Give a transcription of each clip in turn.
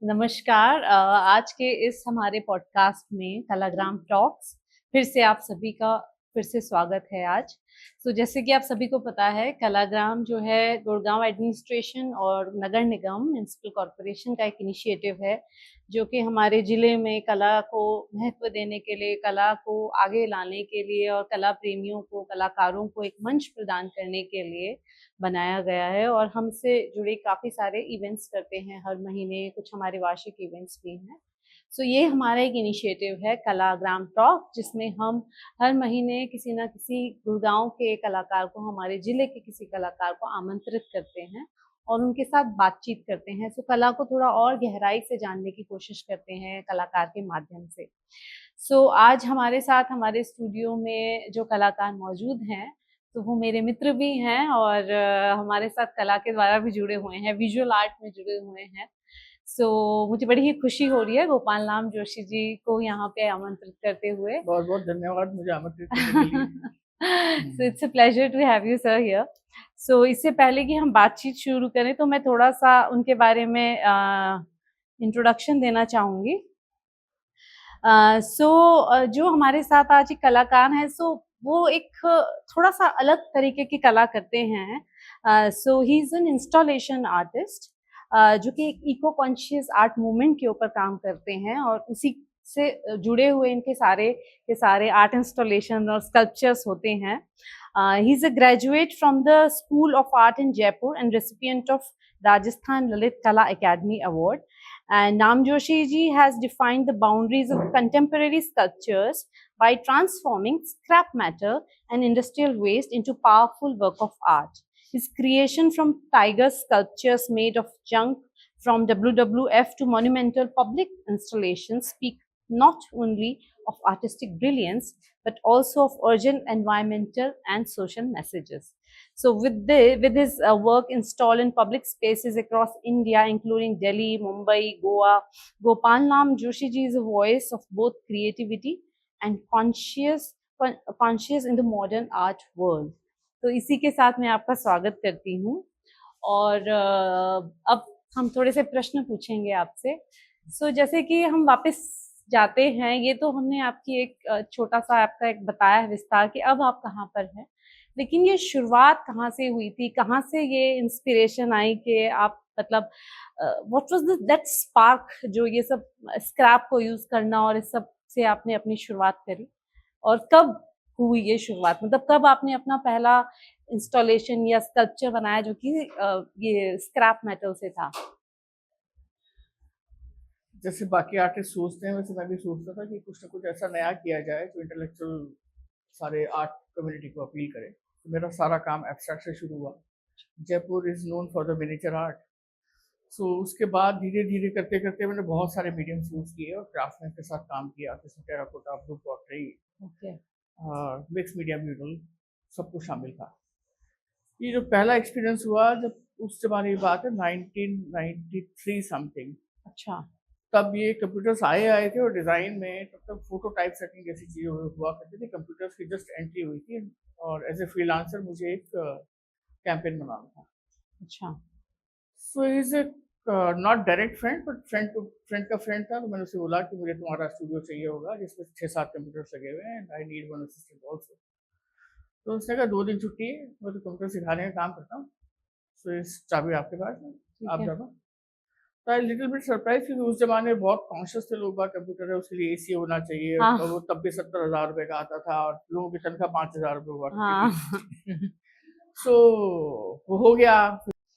नमस्कार। आज के इस हमारे पॉडकास्ट में कलाग्राम टॉक्स फिर से आप सभी का फिर से स्वागत है आज। जैसे कि आप सभी को पता है, कलाग्राम जो है गुड़गांव एडमिनिस्ट्रेशन और नगर निगम म्युनिसिपल कॉरपोरेशन का एक इनिशिएटिव है, जो कि हमारे ज़िले में कला को महत्व देने के लिए, कला को आगे लाने के लिए और कला प्रेमियों को, कलाकारों को एक मंच प्रदान करने के लिए बनाया गया है। और हमसे जुड़े काफ़ी सारे इवेंट्स करते हैं हर महीने, कुछ हमारे वार्षिक इवेंट्स भी हैं। ये हमारा एक इनिशिएटिव है कलाग्राम टॉक, जिसमें हम हर महीने किसी न किसी गुड़गांव के कलाकार को, हमारे ज़िले के किसी कलाकार को आमंत्रित करते हैं और उनके साथ बातचीत करते हैं। कला को थोड़ा और गहराई से जानने की कोशिश करते हैं कलाकार के माध्यम से। आज हमारे साथ हमारे स्टूडियो में जो कलाकार मौजूद हैं, तो वो मेरे मित्र भी हैं और हमारे साथ कला के द्वारा भी जुड़े हुए हैं, विजुअल आर्ट में जुड़े हुए हैं। मुझे बड़ी ही खुशी हो रही है गोपाल राम जोशी जी को यहाँ पे आमंत्रित करते हुए। बहुत-बहुत धन्यवाद मुझे आमंत्रित करने के लिए। It's a pleasure to have you sir here. इससे पहले कि हम बातचीत शुरू करें, तो मैं थोड़ा-सा उनके बारे में इंट्रोडक्शन देना चाहूँगी। जो हमारे साथ आज एक कलाकार हैं, वो एक थोड़ा-सा अलग तरीके की कला करते हैं। He is an installation artist, जो कि एक इको कॉन्शियस आर्ट मूवमेंट के ऊपर काम करते हैं और उसी से जुड़े हुए इनके सारे के सारे आर्ट इंस्टॉलेशन और स्कल्पचर्स होते हैं। He is a graduate from the school of art in Jaipur and recipient of Rajasthan Lalit Kala Academy Award. And Nam Joshi ji has defined the boundaries of contemporary sculptures by transforming scrap matter and industrial waste into powerful work of art. His creation, from tiger sculptures made of junk from WWF to monumental public installations, speak not only of artistic brilliance but also of urgent environmental and social messages. With his work installed in public spaces across India, including Delhi, Mumbai, Goa, Gopal Nam Joshi ji is a voice of both creativity and conscious in the modern art world. इसी के साथ मैं आपका स्वागत करती हूँ और अब हम थोड़े से प्रश्न पूछेंगे आपसे। जैसे कि हम वापस जाते हैं, ये तो हमने आपकी एक छोटा-सा आपका एक बताया है विस्तार कि अब आप कहाँ पर हैं। लेकिन ये शुरुआत कहाँ से हुई थी? कहाँ से ये इंस्पिरेशन आई कि आप मतलब what was the that spark जो ये सब स्क्रैप को यूज़ करना और इस सब से आपने अपनी शुरुआत करी? और कब हुई ये शुरुआत? मतलब कब आपने अपना पहला इंस्टॉलेशन या स्कल्पचर बनाया जो कि ये स्क्रैप मेटल से था? जैसे बाकी आर्टिस्ट सोचते हैं वैसे मैं भी सोचता था कि कुछ ना कुछ ऐसा नया किया जाए जो इंटेलेक्चुअल सारे आर्ट कम्युनिटी को अपील करे। तो मेरा सारा काम एब्स्ट्रैक्ट से शुरू हुआ। Jaipur is known for the miniature art. उसके बाद धीरे-धीरे करते-करते मैंने बहुत सारे मीडियम्स यूज़ किए और क्राफ्ट्समैन के साथ काम किया, जैसे टेराकोटा, ब्रुक pottery, okay. Mix media mural, सब कुछ शामिल था। ये जो पहला एक्सपीरियंस हुआ जब उस ज़माने की बात है 1993 समथिंग, अच्छा। तब ये कंप्यूटर्स आए थे और डिज़ाइन में तब तक फोटो टाइप सेटिंग जैसी चीज़ें हुआ करती थी। कंप्यूटर्स की जस्ट एंट्री हुई थी और एज़ ए फ्रीलांसर मुझे एक कैंपेन बनाना था। अच्छा। So he is not direct friend but friend का फ्रेंड था, तो मैंने उसे बोला कि मुझे तुम्हारा स्टूडियो चाहिए होगा जिसमें 6-7 कंप्यूटर्स लगे हुए हैं and I need one assistant also. तो उसने कहा 2 दिन छुट्टी है, मैं तो कंप्यूटर सिखाने का काम करता हूँ, सो इस चाबी आपके पास है, ठीक आप है। जानो। तो आई लिटिल बिट सरप्राइज़ क्योंकि उस ज़माने में बहुत कॉन्शियस थे लोग बाग कंप्यूटर है उसके लिए एसी होना चाहिए हाँ, और वो तब भी 70,000 रुपए का आता था और लोगों की तनख्वाह 5,000 रुपए हुआ करती हाँ। थी। सो वो हो गया।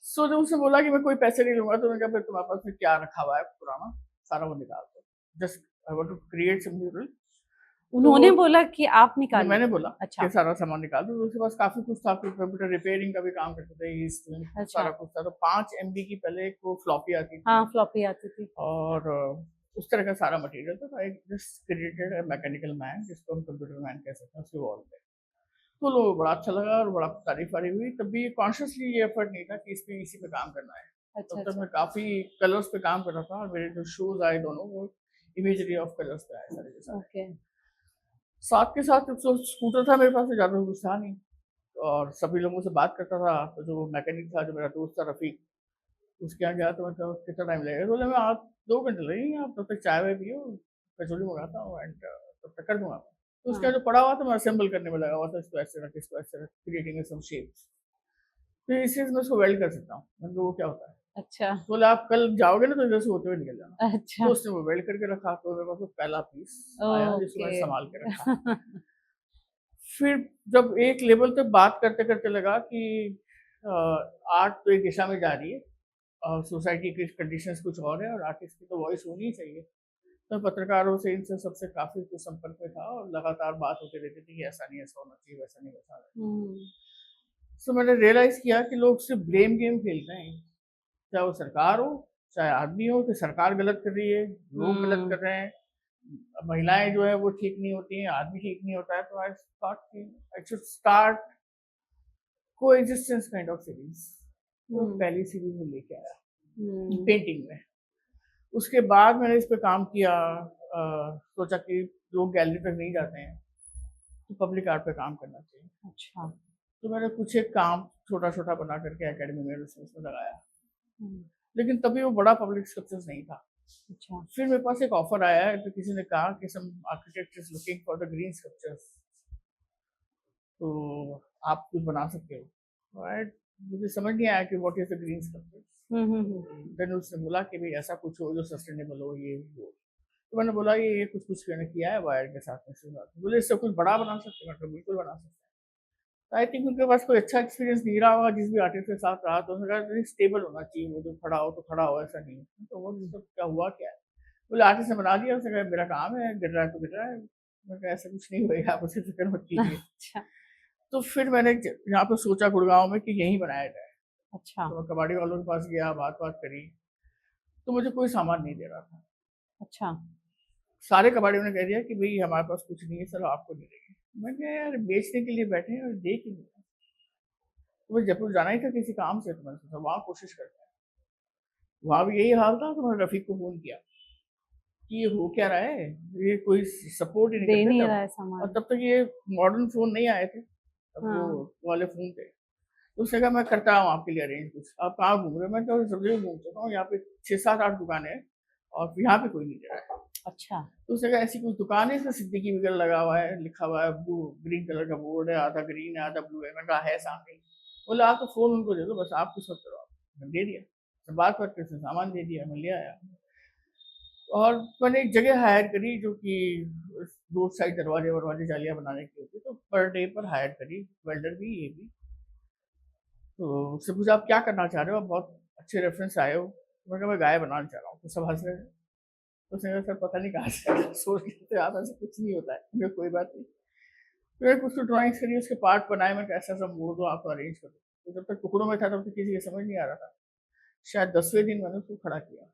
जब उसने बोला कि मैं कोई पैसे नहीं लूँगा तो मैंने कहा फिर तुम्हारे पास में क्या रखा हुआ है पुराना? सारा वो निकाल दो। Just I want to create some mural. तो वो उन्होंने बोला कि आप नहीं, निकालो? मैंने बोला कि अच्छा। सारा सामान निकाल दो, तो उसके पास काफ़ी कुछ था, फिर कंप्यूटर रिपेयरिंग का भी काम करते थे, अच्छा। सारा कुछ था। तो 5 एमबी की पहले एक वो फ्लॉपी आती थी हाँ, फ्लॉपी आती थी। और उस तरह का सारा मटेरियल था। तो I just created a mechanical man जिसको हम कंप्यूटर मैन कह सकते हैं उसके वॉल पे। तो लोगों को बड़ा अच्छा लगा और बड़ा तारीफ-वारीफ हुई। तब भी कॉन्शियसली ये एफर्ट नहीं था कि इसी पे काम करना है। अच्छा, तब तक अच्छा। मैं काफ़ी कलर्स पे काम कर रहा था और मेरे जो शोज़ आए दोनों वो इमेजरी ऑफ कलर्स पे आए सारे के सारे। ओके। साथ के साथ जब स्कूटर था मेरे पास तो ज़्यादा कुछ था नहीं और सभी लोगों से बात करता था, तो जो मैकेनिक था, जो मेरा दोस्त था रफ़ीक, उसके यहाँ गया तो मैं कहा कितना टाइम लगेगा, तो बोले मैं आप 2 घंटे लगेंगे, आप तब तक चाय वाय पियो, कचौड़ी मंगाता हूँ एंड तब तक कर दूंगा। तो उसका हाँ। जो पड़ा हुआ था मैं असेंबल करने में लगा हुआ था, इसको ऐसे रख, क्रिएटिंग सम शेप्स। तो इस चीज़ में उसको वेल्ड कर सकता हूँ। मैंने कहा वो क्या होता है? अच्छा। तो बोले आप कल जाओगे ना तो इधर से होते हुए निकल जाना। अच्छा। तो उसने वो वेल्ड करके रखा, तो मेरे पास वो पहला पीस आया जिसको ओके। मैंने संभाल के रखा। फिर जब एक लेवल तक बात करते-करते लगा कि आर्ट तो एक दिशा में जा रही है और सोसाइटी की कंडीशंस कुछ और है और आर्टिस्ट की तो वॉइस होनी ही चाहिए। तो पत्रकारों से, इनसे सबसे काफ़ी कुछ संपर्क में था और लगातार बात होती रहती थी कि ऐसा नहीं ऐसा होना चाहिए, वैसा नहीं वैसा होना चाहिए। हुँ। तो मैंने रियलाइज़ किया कि लोग सिर्फ़ ब्लेम गेम खेल रहे हैं। चाहे वो सरकार हो, चाहे आदमी हो, कि सरकार गलत कर रही है, लोग गलत कर हुँ। रहे हैं, महिलाएँ जो है वो ठीक नहीं होती हैं, आदमी ठीक नहीं होता है, तो आई थॉट कि I should start coexistence kind of series. तो हुँ। पहली सीरीज़ में लेके आया, हुँ। पेंटिंग में। उसके बाद मैंने इस पे काम किया, सोचा कि लोग गैलरी तक नहीं जाते हैं, तो पब्लिक आर्ट पे काम करना चाहिए। अच्छा। तो मैंने कुछ एक काम छोटा-छोटा बना करके एकेडमी में उसमें लगाया। हुँ। लेकिन तभी वो बड़ा पब्लिक सक्सेस नहीं था। अच्छा। फिर मेरे पास एक ऑफर आया है, तो किसी ने कहा कि some architect is looking for the green sculptures, तो आप कुछ बना सकते हो। राइट? मुझे समझ नहीं आया कि what is the green sculpture. हुँ, हुँ, हुँ। देन उसने बोला कि भई ऐसा कुछ हो जो सस्टेनेबल हो, ये वो। तो मैंने बोला ये कुछ-कुछ मैंने किया है वायर के साथ में शुरुआत में। बोले इससे कुछ बड़ा बना सकते हैं? मैंने कहा बिल्कुल बना सकते हैं। तो आई थिंक उनके पास कोई अच्छा एक्सपीरियंस नहीं रहा होगा जिस भी आर्टिस्ट के साथ रहा, तो उन्होंने कहा स्टेबल होना चाहिए, वो जो खड़ा हो तो खड़ा हो, ऐसा नहीं। तो वो हुँ। सब क्या हुआ क्या है? बोले आर्टिस्ट ने बना दिया, उसने कहा मेरा काम है, गिर रहा है तो गिर रहा है। मैंने कहा ऐसा कुछ नहीं होएगा, आप उसकी फ़िक्र मत कीजिए। अच्छा। तो फिर मैंने यहाँ पे सोचा गुड़गाँव में कि यहीं बनाया जाए। अच्छा। तो मैं कबाड़ी वालों के पास गया, बात-वात करी, तो मुझे कोई सामान नहीं दे रहा था। अच्छा। सारे कबाड़ियों ने कह दिया कि भई हमारे पास कुछ नहीं है, चलो आपको दे देंगे। मैंने कहा यार बेचने के लिए बैठे हैं और दे क्यों नहीं रहे? तो मुझे जयपुर जाना ही था किसी काम से, तो मैंने सोचा वहाँ कोशिश करते हैं। वहाँ भी यही हाल था, तो मैंने रफ़ीक को फ़ोन किया कि ये हो क्या रहा है? ये कोई सपोर्ट ही नहीं दे करते नहीं तब, रहा है और सामान। तब तक ये मॉडर्न फ़ोन नहीं आए थे, तब वो हाँ। वाले फ़ोन थे। तो उसने कहा मैं करता हूँ आपके लिए अरेंज कुछ, आप कहाँ घूम रहे हो? मैंने कहा सब जगह घूम चुका हूँ, यहाँ पे 6, 7, 8 दुकानें हैं और यहाँ पे कोई नहीं दे रहा है। अच्छा। तो उसने कहा ऐसी कोई दुकान है इसमें सिद्दीकी वगैरह लगा हुआ है, लिखा हुआ है, ब्लू ग्रीन कलर का बोर्ड है, आधा ग्रीन है, आधा ब्लू है। मैंने कहा है सामने ही। बोला आप तो फ़ोन उनको दे दो, बस आप कुछ मत करो आप। मैंने दे दिया। तो बात करके उसने सामान दे दिया, मैं ले आया। और मैंने एक जगह हायर करी जो कि रोड साइड दरवाजे-वरवाजे जालियाँ बनाने की होती है, तो पर डे पर हायर करी, वेल्डर भी, ये भी। तो उससे पूछा आप क्या करना चाह रहे हो? आप बहुत अच्छे रेफ़रेंस आए हो। मैंने कहा मैं गाय बनाना चाह रहा हूँ, तो सब हँस रहे थे। तो उसने कहा सर पता नहीं कहाँ से सोच रहे थे आप, ऐसा कुछ नहीं होता है। मैंने कहा कोई बात नहीं। फिर मैंने कुछ तो ड्राइंग्स करी, उसके पार्ट बनाए, मैंने कहा ऐसा-ऐसा मोड़ दो, आप अरेंज कर दो। तो जब तक टुकड़ों में था तब तक किसी को समझ नहीं आ रहा था। शायद 10वें दिन मैंने उसको खड़ा किया।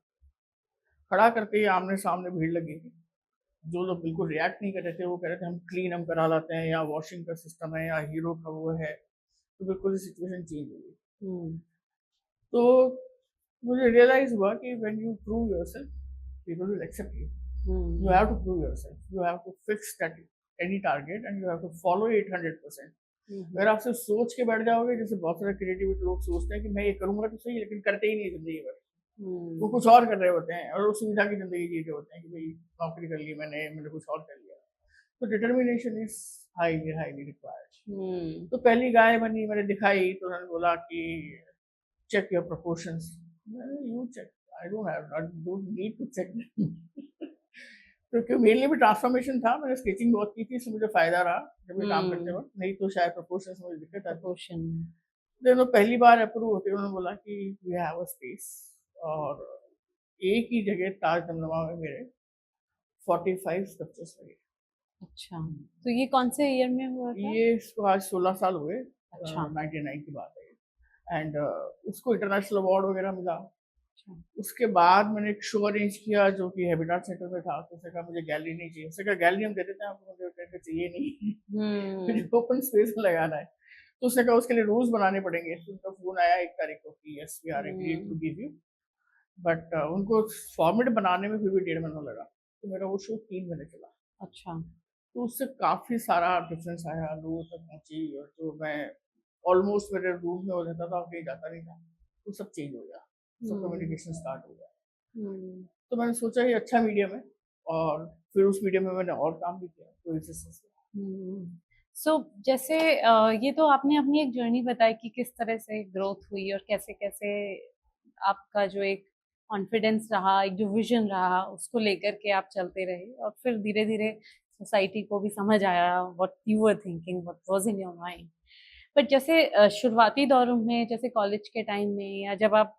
खड़ा करते ही आमने-सामने भीड़ लगी थी। जो लोग बिल्कुल रिएक्ट नहीं कर रहे थे, वो कह रहे थे हम क्लीन हम करा लाते हैं, या वॉशिंग का सिस्टम है, या हीरो का वो है। तो बिल्कुल ही सिचुएशन चेंज हो गई। हुँ। तो मुझे रियलाइज़ हुआ कि when you prove yourself, people will accept you. You hmm. have to prove yourself. You have to fix that any target and you have to follow it 100%. हुँ, अगर हुँ। आप सिर्फ सोच के बैठ जाओगे, जैसे बहुत सारे क्रिएटिविटी लोग सोचते हैं कि मैं ये करूँगा तो सही, लेकिन करते ही नहीं ज़िंदगी भर। वो हुँ। कुछ और कर रहे होते हैं और वो सुविधा की ज़िंदगी जी रहे होते हैं कि भई नौकरी कर ली मैंने कुछ और कर लिया। तो determination is highly, highly required. हुँ। तो पहली गाय बनी, मैंने दिखाई, तो उन्होंने बोला कि चेक योर प्रोपोर्शंस। मैंने you check, I don't need to check. क्योंकि मेरे लिए भी ट्रांसफॉर्मेशन था, मैंने स्केचिंग बहुत की थी, इससे मुझे फ़ायदा रहा जब ये काम करते हुँ। वक़्त, नहीं तो शायद प्रोपोर्शंस में मुझे दिक्कत आती। प्रपोर्शन। देन वो पहली बार अप्रूव होते ही उन्होंने बोला कि वी हैव अ स्पेस, और एक ही जगह ताज दमदमा में मेरे 45 स्कल्पचर्स लगे। अच्छा, तो ये कौन से ईयर में हुआ था? ये इसको आज 16 साल हुए, अच्छा। 99 की बात है ये। एंड उसको इंटरनेशनल अवार्ड वगैरह मिला। अच्छा। उसके बाद मैंने एक शो अरेंज किया जो कि हैबिटेट सेंटर में था, तो उसने कहा मुझे गैलरी नहीं चाहिए। उसने कहा गैलरी हम दे देते हैं आपको, मुझे कहते चाहिए नहीं। मुझे हुँ। ओपन स्पेस में लगाना है। तो उसने कहा उसके लिए रूल्स बनाने पड़ेंगे। तो उनका फ़ोन आया 1 तारीख को कि yes we are agreed to hmm. Give you, but उनको फॉर्मेट बनाने में फिर भी 1.5 महीना लगा। तो मेरा वो शो 3 महीने चला। अच्छा। तो उससे काफ़ी सारा डिफरेंस आया, लोगों तक पहुँची, और जो मैं ऑलमोस्ट मेरे रूम में हो जाता था, कहीं जाता नहीं था, वो सब चेंज हो गया। सब कम्युनिकेशन स्टार्ट हो गया। हम्म। तो मैंने सोचा ये अच्छा मीडियम है, और फिर उस मीडियम में मैंने और काम भी किया कोएक्सिस्टेंस में। सो जैसे ये तो आपने अपनी एक जर्नी बताई कि किस तरह से ग्रोथ हुई और कैसे कैसे आपका जो एक कॉन्फिडेंस रहा, एक जो विजन रहा, उसको लेकर के आप चलते रहे और फिर धीरे धीरे सोसाइटी को भी समझ आया what you were thinking, what was in your mind. But जैसे शुरुआती दौरों में, जैसे कॉलेज के टाइम में या जब आप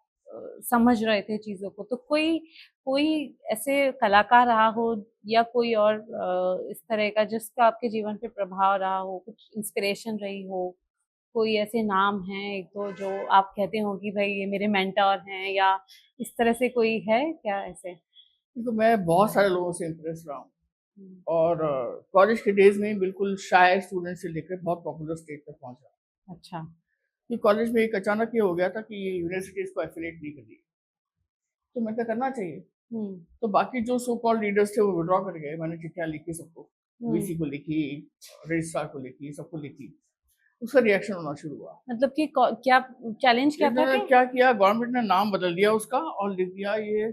समझ रहे थे चीज़ों को, तो कोई कोई ऐसे कलाकार रहा हो या कोई और इस तरह का जिसका आपके जीवन पे प्रभाव रहा हो, कुछ इंस्पिरेशन रही हो, कोई ऐसे नाम हैं एक दो जो आप कहते हो कि भाई ये मेरे मेंटर हैं, या इस तरह से कोई है क्या ऐसे? क्योंकि मैं बहुत सारे लोगों से इम्प्रेस रहा हूँ, हम्म, और कॉलेज के डेज में बिल्कुल शाय स्टूडेंट से लेकर बहुत पॉपुलर स्टेज तक पहुंचा। अच्छा। कि कॉलेज में एक अचानक ये हो गया था कि यूनिवर्सिटी इसको एफिलिएट नहीं कर दी, तो मैंने कहा करना चाहिए। हम्म। तो बाकी जो सो कॉल्ड लीडर्स थे वो विड्रॉ कर गए। मैंने चिट्ठियां लिखी सबको, वीसी हम्म। को लिखी, रजिस्ट्रार को लिखी, सबको लिखी। उसका रिएक्शन होना शुरू हुआ। मतलब कि क्या चैलेंज क्या था इन्होंने कि? क्या किया, गवर्नमेंट ने नाम बदल दिया उसका और लिख दिया ये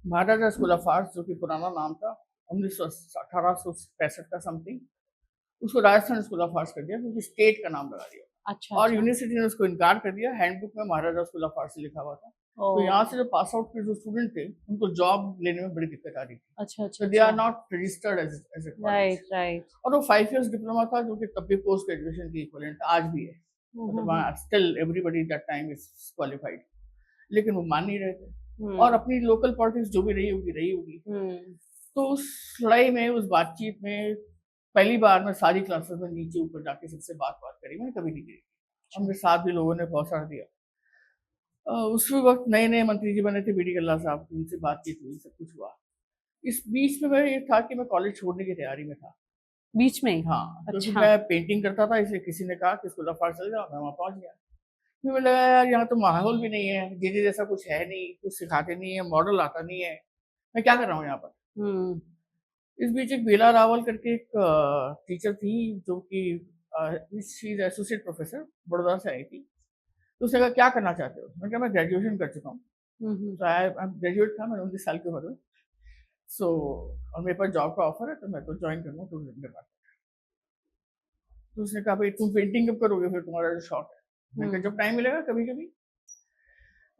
महाराजा स्कूल ऑफ आर्ट्स, जो कि पुराना नाम था 1865 का समथिंग, उसको राजस्थान स्कूल ऑफ आर्ट्स कर दिया, क्योंकि स्टेट का नाम लगा दिया। अच्छा और अच्छा। यूनिवर्सिटी ने उसको इनकार कर दिया। हैंडबुक में महाराजा स्कूल ऑफ आर्ट्स लिखा हुआ था। ओ। तो यहाँ से जो पास आउट के जो स्टूडेंट थे उनको जॉब लेने में बड़ी दिक्कत आ रही थी। अच्छा अच्छा तो दे आर अच्छा। Not registered as a college. Right right. और वो 5 इयर्स डिप्लोमा था, जो कि तब भी पोस्ट ग्रेजुएशन की इक्विवेलेंट था, आज भी है। मतलब still everybody that time is qualified, लेकिन वो मान नहीं रहे थे। और अपनी लोकल पॉलिटिक्स जो भी रही होगी। तो उस लड़ाई में, उस बातचीत में पहली बार मैं सारी क्लासेस में नीचे ऊपर जाके सबसे बात करी। मैंने कभी नहीं करी। और मेरे साथ भी लोगों ने बहुत साथ दिया। उस वक्त नए नए मंत्री जी बने थे, बीडी कल्ला साहब, उनसे बातचीत हुई, सब कुछ हुआ। इस बीच में मैं ये था कि मैं कॉलेज छोड़ने की तैयारी में था। बीच में ही? हाँ, क्योंकि अच्छा। मैं पेंटिंग करता था, इसलिए किसी ने कहा कि स्कूल ऑफ आर्ट चले जाओ। मैं वहाँ पहुँच गया। फिर मुझे लगा यार यहाँ तो माहौल भी नहीं है, दीदी जैसा कुछ है नहीं, कुछ सिखाते नहीं है, मॉडल आता नहीं है, मैं क्या कर रहा हूँ यहाँ पर। इस बीच एक बेला रावल करके एक टीचर थी, जो कि एसोसिएट प्रोफेसर, बड़ौदा से आई थी। तो उसने कहा क्या करना चाहते हो? मैंने कहा मैं ग्रेजुएशन कर चुका हूँ। तो आई ग्रेजुएट था, मैं 19 साल की उम्र में। सो और मेरे पास जॉब का ऑफर है, तो मैं तो ज्वाइन करूँगा टूरिज्म डिपार्टमेंट। तो उसने कहा भाई तुम पेंटिंग कब करोगे, फिर तुम्हारा जो शौक है? मैंने कहा जब टाइम मिलेगा, कभी कभी।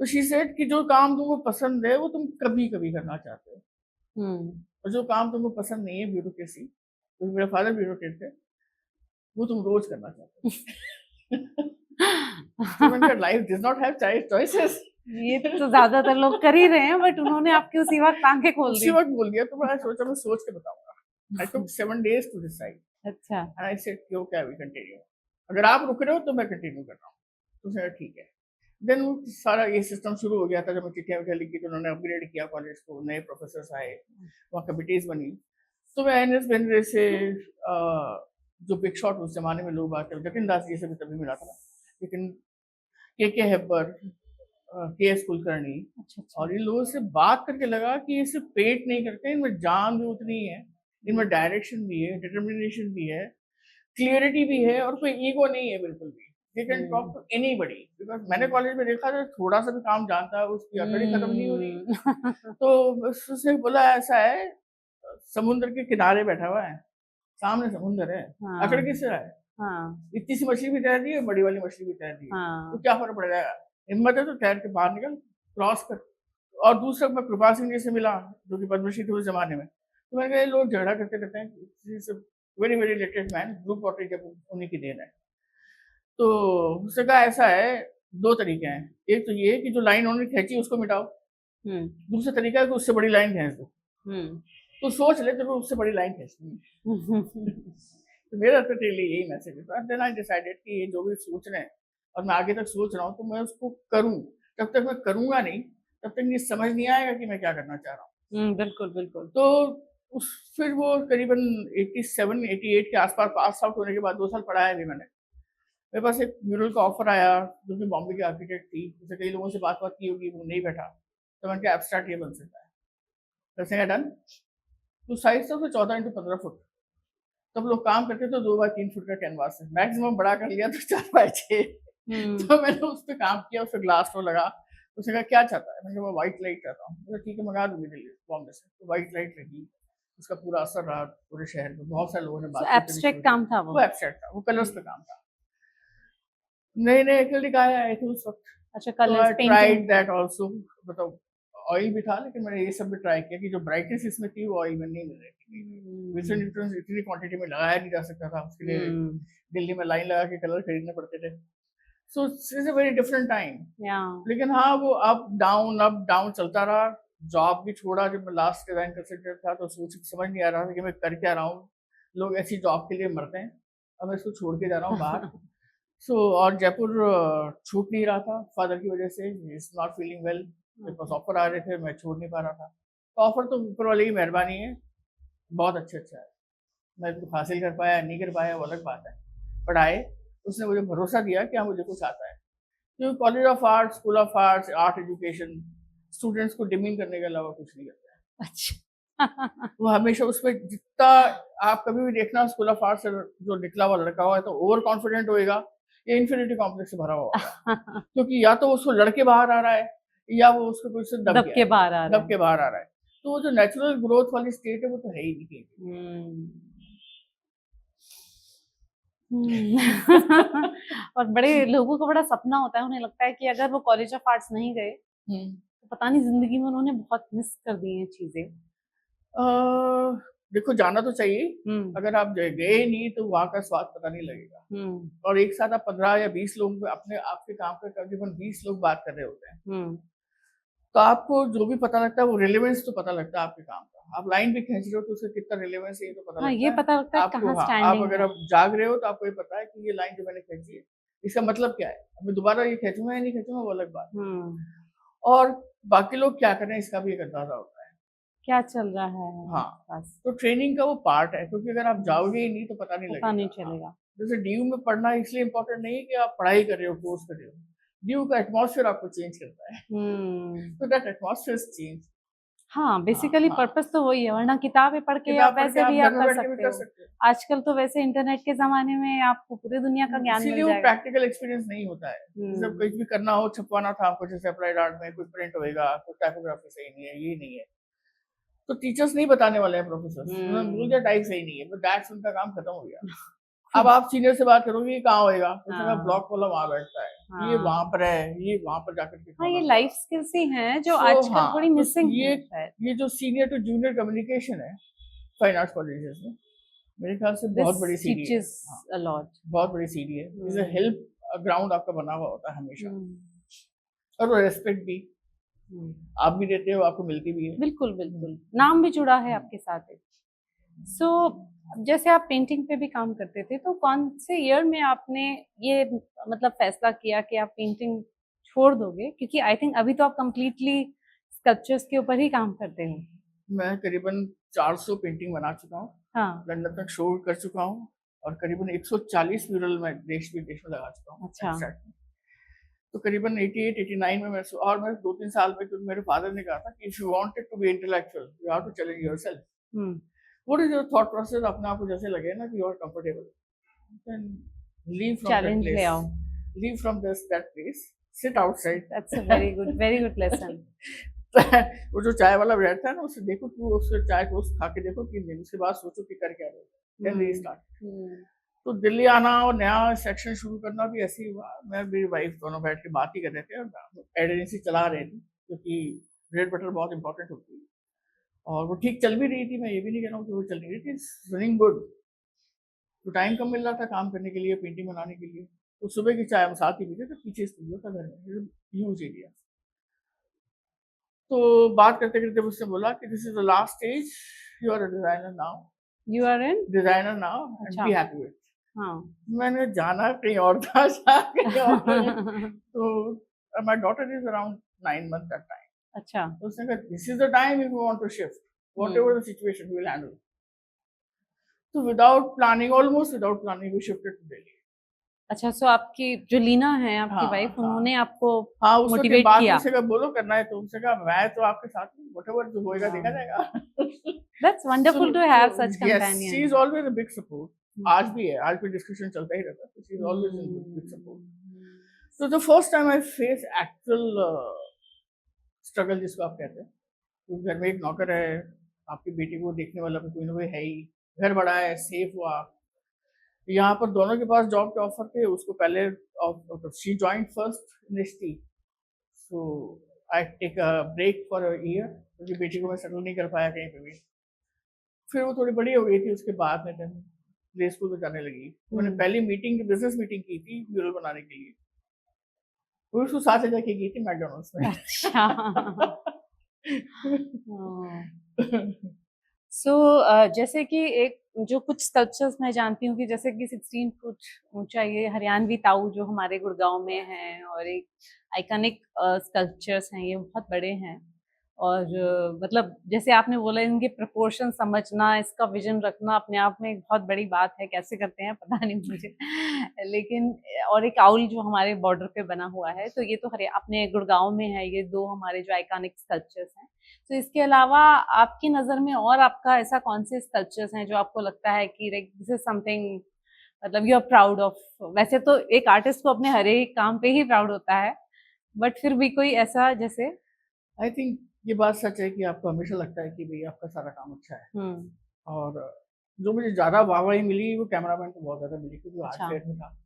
तो शी सेड कि जो काम तुमको पसंद है वो तुम कभी कभी करना चाहते हो, और जो काम तुमको पसंद नहीं है, ब्यूरोक्रेसी, क्योंकि मेरे फादर ब्यूरोक्रेट थे, वो तुम रोज करना चाहते हो। तो मैंने कहा life does not have choices. ये तो ज्यादातर लोग कर ही रहे हैं, बट उन्होंने आपकी उसी वक्त आंखें खोल उसी दी। वक्त बोल दिया। तो मैं सोचा मैं सोच के बताऊंगा। आई टुक 7 days टू डिसाइड। अच्छा। एंड आई सेड कि ओके आई विल कंटिन्यू। अगर आप रुक रहे हो तो मैं कंटिन्यू कर रहा हूँ। तो उसने कहा ठीक है। देन वो सारा ये सिस्टम शुरू हो गया था। जब मैं चिट्ठियाँ लिखी तो उन्होंने अपग्रेड किया कॉलेज को, नए प्रोफेसर आए, वहाँ कमिटीज बनी। तो मैं एन एस बेंद्रे से जो बिग शॉट उस जमाने में लोग बात करते, जतिन दास जी से भी तभी मिला था, लेकिन के हेब्बर, के एस कुलकर्णी, अच्छा अच्छा। और इन लोगों से बात करके लगा कि ये सिर्फ पेट नहीं करते, इनमें जान भी उतनी है, इनमें डायरेक्शन भी है, डिटर्मिनेशन भी है, क्लियरिटी भी है, और कोई ईगो नहीं है बिल्कुल भी। They can talk to anybody. Because मैंने कॉलेज में देखा था, थोड़ा सा भी काम जानता है, उसकी अकड़ ही खत्म नहीं हो रही। तो उसने बोला ऐसा है, समुद्र के किनारे बैठा हुआ है, सामने समुद्र है, अकड़ किससे रहा है? इतनी सी मछली भी तैर रही है, बड़ी वाली मछली भी तैर रही है, तो क्या फर्क पड़ जाएगा? हिम्मत है तो तैर के बाहर निकल, क्रॉस कर। और दूसरा मैं कृपा सिंह जी से मिला, जो कि पद्मश्री थे उस जमाने में। तो मैंने कहा लोग झगड़ा करते रहते हैं, very very latest man, group pottery जब उन्हीं की देन है। तो उसने कहा ऐसा है, 2 तरीके हैं। एक तो ये कि जो लाइन उन्होंने खींची उसको मिटाओ, दूसरा तरीका है कि उससे बड़ी लाइन खींच दो। तो सोच ले, तो उससे बड़ी लाइन खींचनी। तो मेरा तो डेली यही मैसेज है। देन आई डिसाइडेड कि ये जो भी सोच रहे हैं और मैं आगे तक सोच रहा हूँ, तो मैं उसको करूँ। जब तक मैं करूँगा नहीं, तब तक ये समझ नहीं आएगा कि मैं क्या करना चाह रहा हूँ। बिल्कुल बिल्कुल। तो फिर वो करीबन 87 88 के आसपास पास आउट होने के बाद 2 साल पढ़ाया भी मैंने। मेरे पास एक म्यूरल का ऑफर आया, जो कि बॉम्बे की आर्किटेक्ट थी, उससे कई लोगों से बात की होगी, वो नहीं बैठा। तो मैंने कहा एब्स्ट्रैक्ट ये बन सकता है। तो डन। तो साइज था उसमें 14 इंटू 15 फुट। तब लोग काम करते तो 2 बाय 3 फुट का कैनवास है, मैक्सिमम बड़ा कर लिया तो 4 बाय 6। तो मैंने उस पर काम किया, उस पर ग्लास फ्लोर लगा, उसने कहा क्या चाहता है, मैंने कहा व्हाइट लाइट चाहता हूँ। बोला ठीक है मंगा दूंगी दिल्ली बॉम्बे से। तो व्हाइट लाइट लगी, उसका पूरा असर रहा पूरे शहर में, बहुत सारे लोगों ने बात करनी एब्स्ट्रैक्ट शुरू काम था की। वो एब्स्ट्रैक्ट था, वो कलर्स पे काम था, नए नए एक्रिलिक आए थे उस वक्त। अच्छा, तो colours I painting. Tried that also, मतलब ऑयल भी था लेकिन मैंने ये सब भी ट्राई किया कि जो ब्राइटनेस इसमें थी वो ऑयल में नहीं मिल रही थी। विंस्टन न्यूटन इतनी क्वांटिटी में लगाया नहीं जा सकता था, उसके लिए दिल्ली में लाइन लगा के कलर खरीदने पड़ते थे। सो it's a very different time. लेकिन हाँ, वो अप डाउन चलता रहा। जॉब भी छोड़ा जब मैं लास्ट डिजाइन कंसल्टेंट था, तो समझ नहीं आ रहा था कि मैं कर क्या रहा हूँ। लोग ऐसी जॉब के लिए मरते हैं, अब मैं इसको छोड़ के जा रहा हूँ बाहर। और जयपुर छूट नहीं रहा था फादर की वजह से, इज नॉट फीलिंग वेल। मेरे पास ऑफर आ रहे थे, मैं छोड़ नहीं पा रहा था। तो ऑफर तो ऊपर वाले की मेहरबानी है, बहुत अच्छा है। मैं इसको हासिल कर पाया नहीं कर पाया वो अलग बात है, बट आए, उसने मुझे भरोसा दिया कि हाँ मुझे कुछ आता है। क्योंकि college of art, school of art, art education students को डिमीन करने के अलावा कुछ नहीं करता है। अच्छा। वो हमेशा उसमें जितना आप कभी भी देखना, स्कूल ऑफ आर्ट से जो निकला हुआ लड़का हुआ है तो ओवर कॉन्फिडेंट होएगा या इन्फिनिटी कॉम्प्लेक्स से भरा हुआ होगा। क्योंकि या तो उसको लड़के बाहर आ रहा है या वो उसको कुछ से दब के बाहर आ रहा दब के बाहर आ रहा है। तो वो जो नेचुरल ग्रोथ वाली स्टेट है वो तो है ही नहीं। और बड़े लोगों का बड़ा सपना होता है, उन्हें लगता है कि अगर वो कॉलेज ऑफ आर्ट्स नहीं गए तो पता नहीं जिंदगी में उन्होंने बहुत मिस कर दी हैं चीजें। देखो जाना तो चाहिए, अगर आप गए नहीं तो वहाँ का स्वाद पता नहीं लगेगा। और एक साथ आप 15 या 20 लोग अपने आपके काम पे तकरीबन 20 लोग बात कर रहे होते हैं, तो आपको जो भी पता लगता है वो रिलेवेंस तो पता लगता है आपके काम का। आप लाइन भी खींच रहे हो तो उसका कितना रिलेवेंस है ये तो पता लगता है। ये पता लगता है आपको कहाँ आप स्टैंडिंग अगर है। आप जाग रहे हो तो आपको ये पता है कि ये लाइन जो मैंने खींची है इसका मतलब क्या है, अब मैं दोबारा ये खींचूंगा या नहीं खींचूंगा वो अलग बात है। और बाकी लोग क्या कर रहे हैं इसका भी एक अंदाजा होता है, क्या चल रहा है। हाँ, तो ट्रेनिंग का वो पार्ट है, क्योंकि अगर आप जाओगे ही नहीं तो पता नहीं चलेगा। जैसे डीयू में पढ़ना इसलिए इम्पोर्टेंट नहीं है कि आप पढ़ाई कर रहे हो, कोर्स कर रहे हो, डीयू का एटमॉस्फेयर आपको चेंज करता है। तो दैट एटमॉस्फेयर चेंज। हाँ, बेसिकली पर्पस तो वही है, वरना किताबें पढ़ के आप वैसे भी आप कर सकते हो। आजकल तो वैसे इंटरनेट के जमाने में आपको पूरी दुनिया का ज्ञान मिल जाएगा। प्रैक्टिकल एक्सपीरियंस नहीं होता है। जब कुछ भी करना हो, छपवाना था आपको, जैसे अप्लाइड आर्ट में कुछ प्रिंट होएगा, कुछ टाइपोग्राफी सही नहीं है, ये नहीं है, तो टीचर्स नहीं बताने वाले हैं, प्रोफेसर उन्होंने बोल दिया टाइप सही नहीं है, तो दैट्स उनका काम खत्म हो गया। अब आप सीनियर से बात करोगे ये कहाँ होएगा, तो ब्लॉक वाला वहाँ बैठता है, ये वहाँ पर है, ये वहाँ पर जाकर के। ये लाइफ स्किल्स ही हैं जो आजकल थोड़ी मिसिंग है। ये जो सीनियर टू जूनियर कम्युनिकेशन है फाइन आर्ट्स कॉलेजेस में, मेरे ख्याल से बहुत बड़ी सीढ़ी है, बहुत बड़ी सीढ़ी है। इज हेल्प ग्राउंड आपका बना हुआ होता है हमेशा, और वो रेस्पेक्ट भी आप भी देते हो, आपको मिलती भी है। बिल्कुल बिल्कुल, नाम भी जुड़ा है आपके साथ। सो जैसे आप पेंटिंग पे भी काम करते थे, तो कौन से ईयर में आपने ये मतलब फैसला किया कि आप पेंटिंग छोड़ दोगे? क्योंकि आई थिंक अभी तो आप कंप्लीटली स्कल्पचर्स के ऊपर ही काम करते हो। मैं करीबन 400 पेंटिंग बना चुका हूँ, हाँ, लंदन तक शो कर चुका हूँ, और करीबन 140 म्यूरल मैं देश विदेश में लगा चुका हूँ। अच्छा। तो करीबन 88-89 में मैं 2-3 साल में, क्योंकि मेरे फादर ने कहा था कि if you wanted to be intellectual you have to challenge yourself. What is your thought process, अपने आप को जैसे लगे ना कि you are comfortable, then leave from that place, leave from that place, sit outside. That's a very good lesson. वो जो चाय वाला बैठता है ना, उससे देखो कि उससे चाय टोस्ट खा के देखो कि उसके बाद सोचो कि कर क्या रहे हो, देन रीस्टार्ट। तो दिल्ली आना और नया सेक्शन शुरू करना भी ऐसे ही हुआ। मैं मेरी वाइफ दोनों बैठ के बात ही कर रहे थे, एड एजेंसी चला रहे थे, क्योंकि ब्रेड बटर बहुत इंपॉर्टेंट होती है, और वो ठीक चल भी रही थी। मैं ये भी नहीं कह रहा हूँ कि वो चल नहीं रही थी, रनिंग गुड। तो टाइम कम मिल रहा था काम करने के लिए, पेंटिंग बनाने के लिए। तो सुबह की चाय हम साथ ही पीते थे, पीछे स्टूडियो था घर में, ह्यूज एरिया। तो बात करते करते मुझसे बोला कि this is the last stage, you are a designer now, you are an designer now and be happy with. हाँ, मैंने जाना कहीं और था, कहीं और तो my daughter is around 9 months that time. अच्छा, तो उसने कहा this is the time if you want to shift, whatever the situation we will handle. तो without planning, almost without planning, we shifted to Delhi. अच्छा, सो आपकी जो लीना है आपकी वाइफ, उन्होंने आपको मोटिवेट किया? उससे कहा बोलो करना है तो, उनसे कहा मैं तो आपके साथ हूँ, व्हाटएवर जो होएगा देखा जाएगा। That's wonderful to have such companion. She is always a big support, आज भी है, आज भी डिस्कशन चलता ही रहता है, she is always in big support. So the first time I faced actual struggle जिसको आप कहते हैं, तो घर में एक नौकर है, आपकी बेटी को देखने वाला कोई ना कोई है ही, घर बड़ा है, सेफ हुआ। यहाँ पर दोनों के पास जॉब के ऑफर थे, उसको पहले she joined first in, so I take a break for a year, क्योंकि बेटी को मैं सेटल नहीं कर पाया कहीं पे भी। फिर वो थोड़ी बड़ी हो गई थी, उसके बाद में फिर प्ले स्कूल में जाने लगी। तो मैंने पहली मीटिंग बिजनेस मीटिंग की थी म्यूरल बनाने के लिए, वो उसको साथ ले जाके की थी मैकडोनल्ड्स में। अच्छा। सो जैसे कि एक जो कुछ स्कल्पचर्स मैं जानती हूँ कि जैसे कि 16 फुट ऊंचा ये हरियाणवी ताऊ जो हमारे गुड़गांव में है, और एक आइकॉनिक स्कल्पचर्स हैं, ये बहुत बड़े हैं। और मतलब जैसे आपने बोला, इनके प्रोपोर्शन समझना, इसका विजन रखना अपने आप में एक बहुत बड़ी बात है। कैसे करते हैं पता नहीं मुझे। लेकिन और एक आउल जो हमारे बॉर्डर पे बना हुआ है, तो ये तो अपने गुड़गांव में है, ये दो हमारे जो आइकॉनिक स्कल्पचर्स हैं। तो इसके अलावा आपकी नज़र में और आपका ऐसा कौन से स्कल्पचर्स हैं जो आपको लगता है कि लाइक दिस इज समथिंग, मतलब यू आर प्राउड ऑफ? वैसे तो एक आर्टिस्ट को अपने हर एक काम पे ही प्राउड होता है, बट फिर भी कोई ऐसा जैसे। आई थिंक ये बात सच है कि आपको हमेशा लगता है कि भाई आपका सारा काम अच्छा है। और जो मुझे ज़्यादा वाहवाही मिली वो कैमरामैन को बहुत ज़्यादा मिली, क्योंकि आर्ट अच्छा। फेयर में था।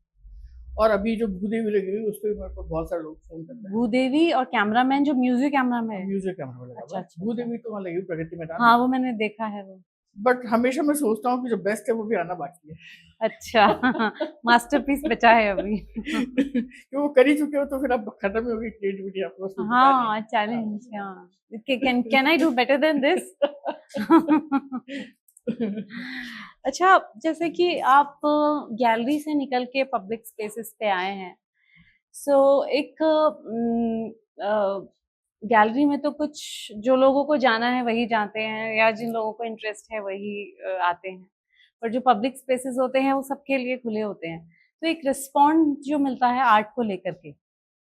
और अभी जो भूदेवी लगी हुई उस पे मेरे को बहुत सारे लोग फोन करते हैं। भूदेवी और कैमरामैन जो म्यूजिक कैमरामैन है? म्यूजिक कैमरा लगा अच्छा हुआ है। अच्छा। भूदेवी तो वहाँ लगी हुई प्रगति मैदान हाँ में। वो मैंने देखा है वो। बट हमेशा मैं सोचता हूँ कि जो बेस्ट है वो भी आना बाकी है। अच्छा। मास्टरपीस बचा है अभी। कि वो कर ही चुके हो तो फिर आप खत्म ही होगी क्रिएटिविटी, आपको बस कुछ बचा हाँ नहीं। चैलेंज, हाँ। Can I do better than this? अच्छा, जैसे कि आप गैलरी से निकल के पब्लिक स्पेसेस पे आए हैं, सो एक गैलरी में तो कुछ जो लोगों को जाना है वही जाते हैं, या जिन लोगों को इंटरेस्ट है वही आते हैं, पर जो पब्लिक स्पेसेस होते हैं वो सबके लिए खुले होते हैं। तो एक रिस्पॉन्ड जो मिलता है आर्ट को लेकर के,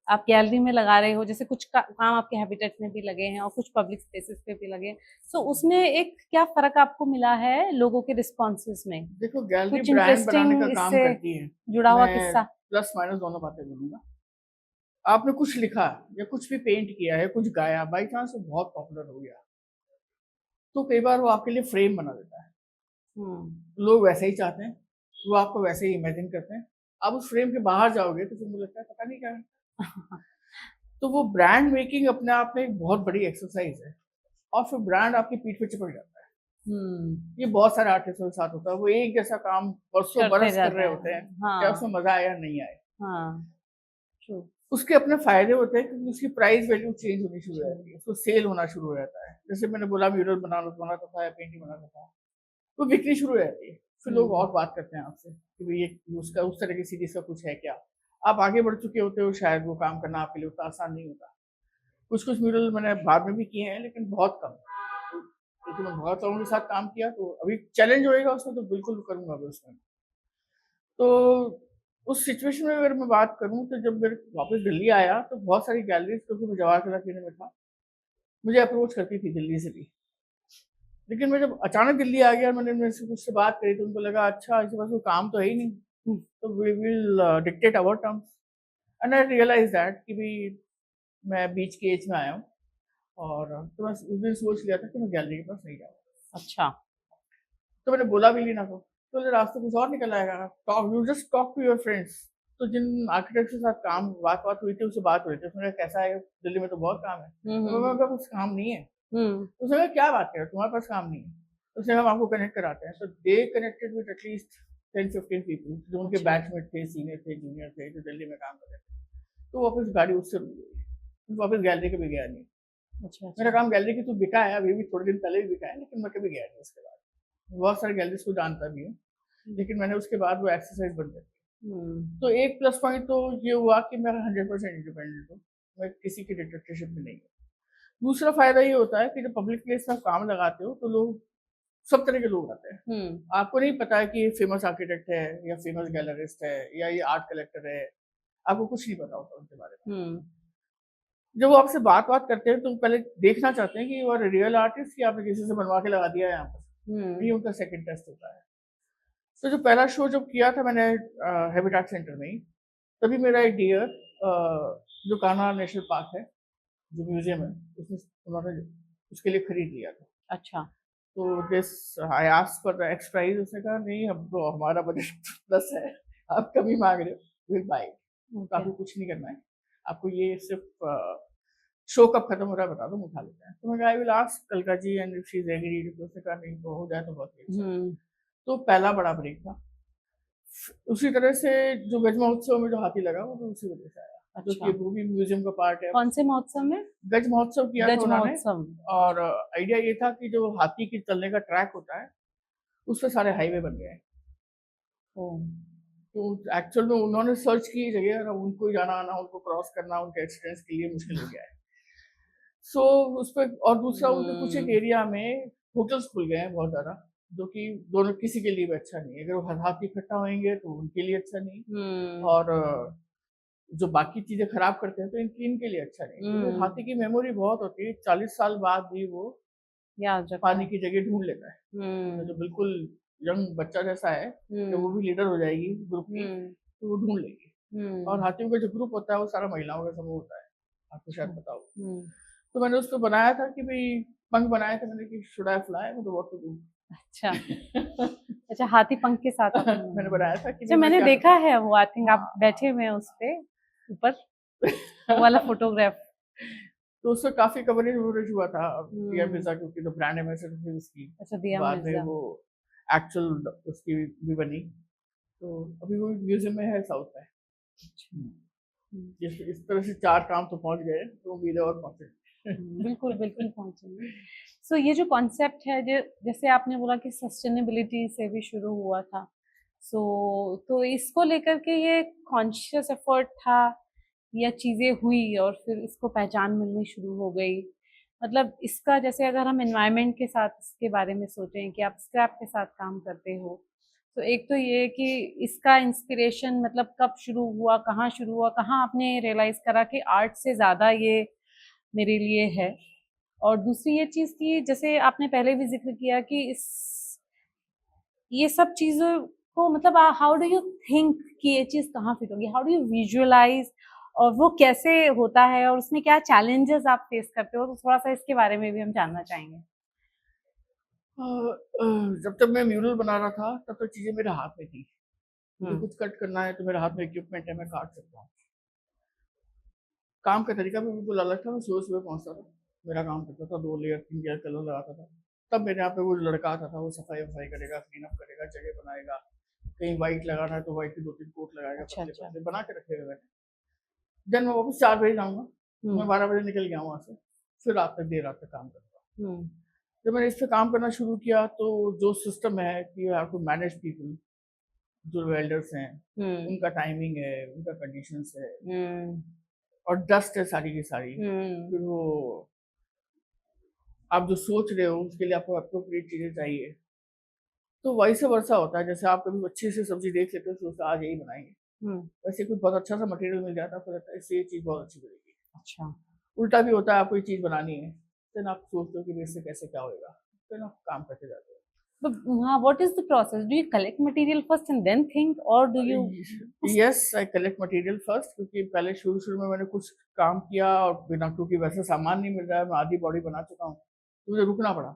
आप गैलरी में लगा रहे हो, जैसे कुछ काम आपके हैबिटेट में भी लगे हैं और कुछ पब्लिक स्पेसेस पे भी लगे हैं, तो उसमें एक क्या फर्क आपको मिला है लोगों के रिस्पॉन्सेस में? देखो, गैलरी कुछ ब्रांड बनाने का इंटरेस्टिंग काम इससे करती है। जुड़ा हुआ मैं किस्सा? प्लस माइनस दोनों बातें बोलूंगा। आपने कुछ लिखा या कुछ भी पेंट किया है, कुछ गाया, बाई चांस वो बहुत पॉपुलर हो गया, तो कई बार वो आपके लिए फ्रेम बना देता है। लोग वैसे ही चाहते हैं, वो आपको वैसे ही इमेजिन करते हैं। आप उस फ्रेम के बाहर जाओगे तो फिर मुझे लगता है पता नहीं क्या है। तो वो ब्रांड मेकिंग अपने आप में एक बहुत बड़ी एक्सरसाइज है, और फिर ब्रांड आपकी पीठ पे चिपक जाता है। ये बहुत सारे आर्टिस्टों के साथ होता है, वो एक जैसा काम बरसों करते बरस कर जाते रहे हैं। होते हैं, चाहे हाँ उसमें मजा आए या नहीं आए। हाँ, ट्रू। उसके अपने फायदे होते हैं, क्योंकि उसकी प्राइस वैल्यू चेंज होनी शुरू हो जाती है, उसको सेल होना शुरू हो जाता है। जैसे मैंने बोला म्यूरल बनाता था या पेंटिंग बनाता था, तो बिक्री शुरू हो जाती है। फिर लोग और बात करते हैं आपसे कि भाई ये उसका उस तरह की सीरीज का कुछ है क्या। आप आगे बढ़ चुके होते हो, शायद वो काम करना आपके लिए उतना आसान नहीं होता। कुछ कुछ म्यूरल मैंने बाद में भी किए हैं, लेकिन बहुत कम, क्योंकि मैं बहुत लोगों के साथ काम किया, तो अभी चैलेंज होएगा उसमें तो बिल्कुल करूंगा अभी उसमें। तो उस सिचुएशन में अगर मैं बात करूं, तो जब मैं वापस दिल्ली आया तो बहुत सारी गैलरीज, क्योंकि मैं जवाहर कला में था, मुझे अप्रोच करती थी दिल्ली से भी। लेकिन मैं जब अचानक दिल्ली आ गया, मैंने उनसे कुछ से बात करी, तो उनको लगा अच्छा इसके पास कोई काम तो है ही नहीं, तो we will dictate our terms. And I realize that कि भाई मैं बीच की एज में आया हूँ, और तो मैं उस दिन सोच लिया था कि मैं गैलरी के पास नहीं जाऊँगा। अच्छा। तो मैंने बोला भी लीना को, तो रास्ते कुछ और निकल आएगा, talk you just talk to your friends. तो जिन आर्किटेक्ट के साथ काम बात हुई थी, उससे बात हुई थी, उसने कहा कैसा है, दिल्ली में तो बहुत काम है। तो मैंने कहा कुछ काम नहीं है। तो उसने कहा क्या बात है, तुम्हारे पास काम नहीं है? तो उसने कहा हम आपको कनेक्ट कराते हैं। तो दे कनेक्टेड विद एटलीस्ट 10-15 पीपल जो उनके बैचमेट थे, सीनियर थे, जूनियर थे, जो दिल्ली में काम कर रहे थे। तो वापस गाड़ी उससे रुक गई, वापस गैलरी कभी गया नहीं। अच्छा। मेरा काम गैलरी की तो बिका है, अभी भी थोड़े दिन पहले भी बिका है, लेकिन मैं कभी गया नहीं उसके बाद। बहुत सारे गैलरीज को जानता भी हूँ, लेकिन मैंने उसके बाद वो एक्सरसाइज बंद कर दी। तो एक प्लस पॉइंट तो ये हुआ कि मैं 100% इंडिपेंडेंट हूँ, मैं किसी की डिक्टेटरशिप में नहीं हूँ। दूसरा फायदा ये होता है कि जब पब्लिक प्लेस में आप काम लगाते हो, तो लोग सब तरह के लोग आते हैं। आपको नहीं पता है कि ये फेमस आर्किटेक्ट है या फेमस गैलरिस्ट है या ये आर्ट कलेक्टर है, आपको कुछ नहीं पता होता उनके बारे में। जब वो आपसे बात करते हैं, तो पहले देखना चाहते हैं कि वो रियल आर्टिस्ट या आपने किसी से बनवा के लगा दिया है यहाँ पर। ये उनका सेकंड टेस्ट होता है। तो जो पहला शो जब किया था मैंने हैबिटेट सेंटर में ही, तभी मेरा एक डियर जो कान्हा नेशनल पार्क है, जो म्यूजियम है उसने उन्होंने उसके लिए खरीद लिया था। अच्छा। तो this I asked for the x price, उसने कहा नहीं अब तो हमारा बजट प्लस है, आप कम ही मांग रहे हो, विल बाय। तो ओके। आपको कुछ नहीं करना है, आपको ये सिर्फ शो कब खत्म हो रहा है बता दो, हम उठा लेते हैं। तो मैं आई विल आस्क कलका ji and if she is agreed, तो उसने कहा नहीं तो हो जाए तो बहुत ही अच्छा। हम्म। तो पहला बड़ा ब्रेक था। उसी तरह से जो गज महोत्सव में जो हाथी लगा वो भी उसी वजह से आया, जो अच्छा, कि वो भी म्यूजियम का पार्ट है। कौन से महोत्सव में? गज महोत्सव किया था गज उन्होंने, महोत्सव। और आइडिया ये था कि जो हाथी की चलने का ट्रैक होता है उस पे सारे हाईवे बन गए हैं। ओ। तो एक्चुअल में उन्होंने सर्च की जगह, उनको जाना आना, उनको क्रॉस करना उनके एक्सीडेंट्स के लिए मुश्किल हो गया है। सो उस पर, और दूसरा उनके कुछ एक हम्म। एरिया में होटल्स खुल गए हैं बहुत ज़्यादा, जो कि दोनों किसी के लिए भी अच्छा नहीं है। अगर वो हाथी इकट्ठा होंगे तो उनके लिए अच्छा नहीं, हम्म। और जो बाकी चीज़ें खराब करते हैं तो इनके लिए अच्छा नहीं, क्योंकि हाथी की मेमोरी बहुत होती है, 40 साल बाद भी वो याद रखता पानी है। की जगह ढूंढ लेता है। तो जो बिल्कुल यंग बच्चा जैसा है, जब वो भी लीडर हो जाएगी ग्रुप की तो वो ढूंढ लेगी। और हाथियों का जो ग्रुप होता है वो सारा महिलाओं का समूह होता है, आपको शायद पता हो। तो मैंने उसको बनाया था कि भाई पंख बनाए थे मैंने कि शुड आई फ्लाई, मतलब व्हाट टू डू। अच्छा। अच्छा, हाथी पंख के साथ। मैंने बनाया था कि अच्छा, मैं मैंने क्या देखा करूं। है वो, आई थिंक आप बैठे हुए हैं उस पे ऊपर, वो वाला फोटोग्राफ। तो उससे काफी कवरेज हुआ था दिया हम्म। मिर्जा, क्योंकि तो ब्रांड एम्बेसडर थी उसकी। अच्छा, दिया बाद में मिर्जा। वो एक्चुअल उसकी भी बनी, तो अभी वो म्यूजियम में है साउथ में। हम्म। इस तरह से 4 काम तो पहुंच गए, तो उम्मीद है और पहुंचे। बिल्कुल बिल्कुल पहुंचेंगे। सो ये जो कॉन्सेप्ट है, जैसे आपने बोला कि सस्टेनेबिलिटी से भी शुरू हुआ था, सो तो इसको लेकर के ये कॉन्शियस एफर्ट था या चीज़ें हुई और फिर इसको पहचान मिलनी शुरू हो गई? मतलब इसका, जैसे अगर हम एनवायरनमेंट के साथ इसके बारे में सोचें कि आप स्क्रैप के साथ काम करते हो, तो एक तो ये कि इसका इंस्पिरेशन मतलब कब शुरू हुआ, कहाँ शुरू हुआ, कहाँ आपने रियलाइज करा कि आर्ट से ज़्यादा ये मेरे लिए है? और दूसरी ये चीज़ कि जैसे आपने पहले भी ज़िक्र किया कि इस ये सब चीज़ों को मतलब हाउ डू यू थिंक कि ये चीज़ कहाँ फिट होगी? हाउ डू यू विजुअलाइज़, और वो कैसे होता है और उसमें क्या चैलेंजेस आप फेस करते हो? तो थोड़ा-सा इसके बारे में भी हम जानना चाहेंगे। जब तक मैं म्यूरल बना रहा था तब तक चीजें मेरे हाथ में थी। मुझे हुँ। कुछ कट करना है तो मेरे हाथ में इक्विपमेंट है, मैं काट सकता हूँ। काम का तरीका भी बिल्कुल अलग था। मैं सुबह-सुबह पहुँचता था, मेरा काम करता था, 2 लेयर 3 लेयर कलर लगाता था। तब मेरे यहाँ पे वो लड़का आता था, वो सफाई-वफाई करेगा, क्लीन अप करेगा, जगह बनाएगा। कहीं व्हाइट लगाना है तो व्हाइट के 2-3 कोट लगाएगा, अच्छा, अच्छा। पतले-पतले बना के रखे हुए मैंने। देन मैं वापस 4 बजे जाऊँगा, मैं हुँ, 12 बजे निकल गया वहाँ से, फिर रात तक देर रात तक काम करता हूँ। हुँ, जब मैंने इस पे काम करना शुरू किया तो जो सिस्टम है कि you have to manage people, जो वेल्डर्स हैं, हुँ, उनका टाइमिंग है, उनका कंडीशंस है, हुँ, और डस्ट है सारी की सारी। हुँ, फिर वो आप जो सोच रहे हो उसके लिए आपको अप्रोप्रिएट चीज़ें चाहिए। तो वैसे वर्षा होता है, जैसे आप कभी अच्छी सी सब्जी देख लेते हो सोचते हो आज यही बनाएंगे, हुँ। वैसे कोई बहुत अच्छा सा मटेरियल मिल जाता है, आपको लगता है इससे ये चीज़ बहुत अच्छी बनेगी। अच्छा। उल्टा भी होता है, आपको ये चीज़ बनानी है, फिर आप सोचते हो कि इससे कैसे क्या होएगा, फिर आप काम करते जाते हो। तो हाँ, what is the process? Do you collect material first and then think, और डू यू उस yes, I collect material first, क्योंकि पहले शुरू-शुरू में मैंने कुछ काम किया और बिना, क्योंकि वैसे सामान नहीं मिल रहा है, मैं आधी बॉडी बना चुका हूँ, तो मुझे रुकना पड़ा।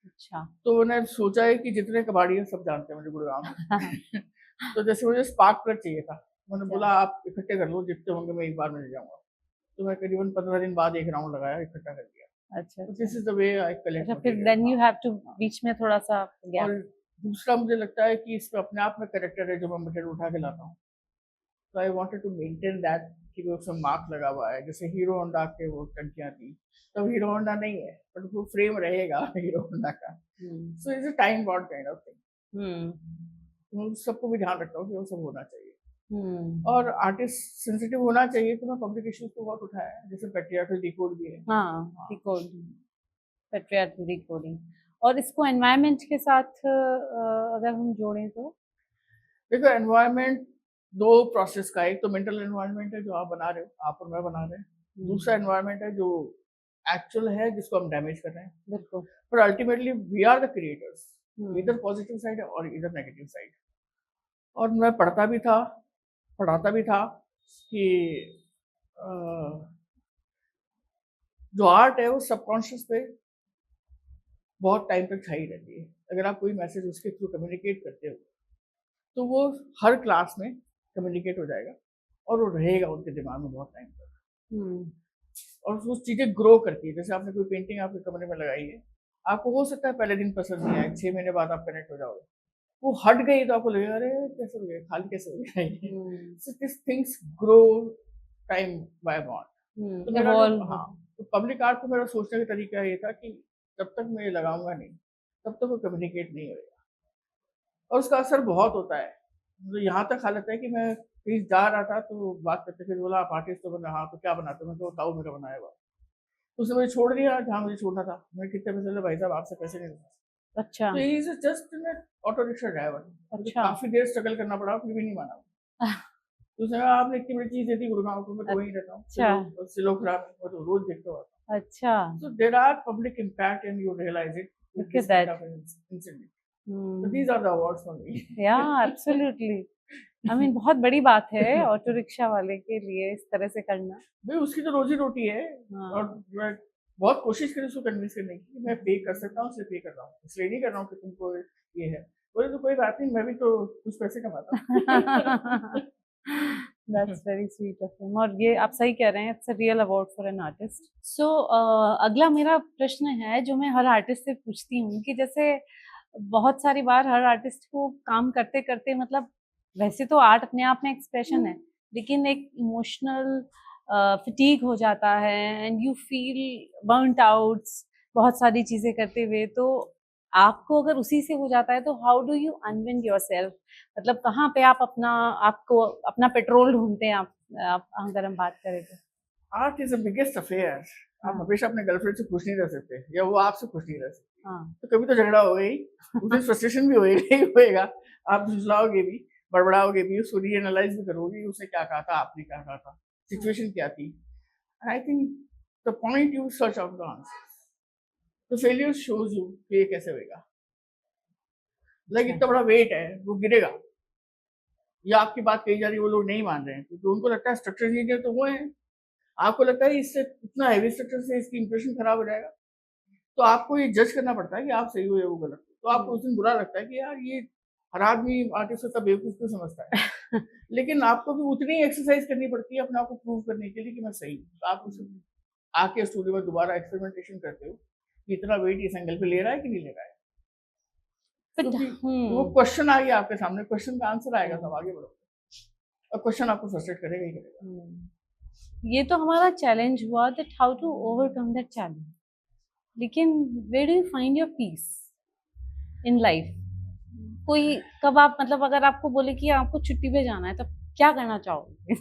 अच्छा। तो मैंने सोचा है कि जितने कबाड़ी हैं सब जानते हैं मुझे गुड़गाँव में। तो जैसे मुझे स्पार्क प्लग चाहिए था, मैंने अच्छा, बोला आप इकट्ठे कर लो, जितने होंगे मैं एक बार में ले जाऊँगा। तो मैं करीबन 15 दिन बाद एक राउंड लगाया, इकट्ठा कर दिया। अच्छा, तो अच्छा। This is the way I collect अच्छा, फिर material. Then you have to बीच में थोड़ा-सा गैप। और दूसरा मुझे लगता है कि इसमें अपने आप में कैरेक्टर है जो मैं मटेरियल उठा के लाता हूँ। तो I wanted to maintain that, कि वो उसमें मार्क लगा हुआ है, जैसे हीरो होंडा के वो टंकियाँ थी, तब हीरो होंडा नहीं है, बट वो फ्रेम रहेगा हीरो होंडा का। हुँ, so it's a time bond kind of thing. हुँ, तो उन सबको भी ध्यान रखता हूँ कि वो सब होना चाहिए। हुँ। और आर्टिस्ट सेंसिटिव होना चाहिए, तो मैं पब्लिक इश्यूज को बहुत उठाया है, जैसे पैट्रियार्कल डिकोड भी है। हाँ, हाँ, डिकोड, पैट्रियार्कल डिकोडिंग। और इसको एनवायरनमेंट के साथ अगर हम जोड़ें तो? देखो एनवायरनमेंट दो प्रोसेस का है, एक तो मेंटल एनवायरनमेंट है जो आप बना रहे हो, आप और मैं बना रहे हैं। हुँ, दूसरा एनवायरनमेंट है जो एक्चुअल है, जिसको हम डैमेज कर रहे हैं। बिल्कुल। पर ultimately we are the creators, हुँ, इधर पॉजिटिव साइड और इधर नेगेटिव साइड। और मैं पढ़ता भी था, पढ़ाता भी था कि जो आर्ट है वो सबकॉन्शियस पे बहुत टाइम तक छाई रहती है। अगर आप कोई मैसेज उसके थ्रू कम्युनिकेट करते हो तो वो हर क्लास में कम्युनिकेट हो जाएगा और वो रहेगा उनके दिमाग में बहुत टाइम तक। और वो चीज़ें ग्रो करती है। जैसे आपने कोई पेंटिंग आपके कमरे में लगाई है, आपको हो सकता है पहले दिन पसंद नहीं आए, 6 महीने बाद आप कनेक्ट हो जाओगे। वो हट गई तो आपको लगेगा अरे कैसे हो गया, खाली कैसे हो गया ये। So this things grow time bye bond. तो मेरा जो इवॉल्व। हाँ, तो पब्लिक आर्ट को मेरा सोचने का तरीका ये था कि जब तक मैं ये लगाऊंगा नहीं, तब तक वो कम्युनिकेट नहीं होगा और उसका असर बहुत होता है। मतलब यहाँ तक हालत है कि मैं कहीं जा रहा था तो बात करते फिर बोला आप आर्टिस्ट हो? बना हाँ, तो क्या बनाते हो? मैं तो ताऊ मेरा बनाया हुआ। तो उसने मुझे छोड़ दिया जहाँ मुझे छोड़ना था। मैं कितने पैसे ले भाई साहब, आपसे पैसे नहीं लूँगा। अच्छा। तो he is just an auto rickshaw driver. मुझे अच्छा। काफ़ी देर स्ट्रगल करना पड़ा फिर भी नहीं माना वो। तो उसने कहा आपने इतनी बड़ी चीज़ दे दी गुड़गाँव को, मैं तो वहीं रहता हूँ। अच्छा। सिलो खराब है, मैं तो रोज़ देखता हुआ। अच्छा। So there are public impact and you realize it with Look this at kind that. of an incident. So these are the awards for me. या एब्सोल्युटली। आई मीन बहुत बड़ी बात है ऑटो रिक्शा वाले के लिए इस तरह से करना। भाई उसकी तो रोजी रोटी है हाँ। और मैं बहुत कोशिश करी उसको कन्विंस करने की कि मैं पे कर सकता हूँ, इसलिए पे कर रहा हूँ, इसलिए नहीं कर रहा हूँ कि तुमको ये है। बोले तो कोई बात नहीं, मैं भी तो कुछ पैसे कमाता हूँ। That's very sweet of him. और ये आप सही कह रहे हैं, it's a real award for an artist. So अगला मेरा प्रश्न है जो मैं हर आर्टिस्ट से पूछती हूँ कि जैसे बहुत सारी बार हर आर्टिस्ट को काम करते करते मतलब वैसे तो आर्ट अपने आप में एक्सप्रेशन है, लेकिन एक इमोशनल फटीग हो जाता है and you feel burned outs बहुत सारी चीजें करते हुए। तो आपको अगर उसी से हो जाता है तो how do you unwind yourself? मतलब कहाँ पे आप अपना आपको अपना पेट्रोल ढूंढते हैं? आप अगर हम बात करें तो। Art is the biggest affair. आप हाँ। हमेशा अपने गर्लफ्रेंड से खुश नहीं रह सकते या वो आपसे खुश नहीं रह सकती। हाँ। तो कभी तो झगड़ा होगा ही, उस दिन फ्रस्ट्रेशन भी होएगा ही होएगा। आप झुंझलाओगे भी, बड़बड़ाओगे भी, उसको रीएनालाइज भी करोगे, उसने क्या कहा था, आपने क्या कहा था, सिचुएशन क्या थी। I think the point you search out the answer, the failure shows you कि ये कैसे होएगा। लाइक अच्छा। इतना बड़ा वेट है, वो गिरेगा या आपकी बात कही जा रही है वो लोग नहीं मान रहे हैं क्योंकि उनको लगता है स्ट्रक्चर इंजीनियर तो वो है, आपको लगता है इससे इतना हैवी स्ट्रक्चर से इसकी इंप्रेशन खराब हो जाएगा। तो आपको ये जज करना पड़ता है कि आप सही हो या वो गलत हो। तो आपको उस दिन बुरा लगता है कि यार ये हर आदमी आर्टिस्ट को बेवकूफ क्यों समझता है। लेकिन आपको भी उतनी ही एक्सरसाइज करनी पड़ती है अपने आप को प्रूव करने के लिए कि मैं सही हूँ। तो आप उस आके स्टूडियो में दोबारा एक्सपेरिमेंटेशन करते हो कि इतना वेट इस एंगल पे ले रहा है कि नहीं ले रहा है। बट क्योंकि वो क्वेश्चन आ गया आपके सामने, क्वेश्चन का आंसर आएगा तब आगे बढ़ो और क्वेश्चन आपको फ्रस्ट्रेट करेगा ही करेगा। ये तो हमारा चैलेंज हुआ that how to overcome that challenge. लेकिन where do you find your peace in life? कोई कब आप मतलब अगर आपको बोले कि आपको छुट्टी पे जाना है तब क्या करना चाहोगे?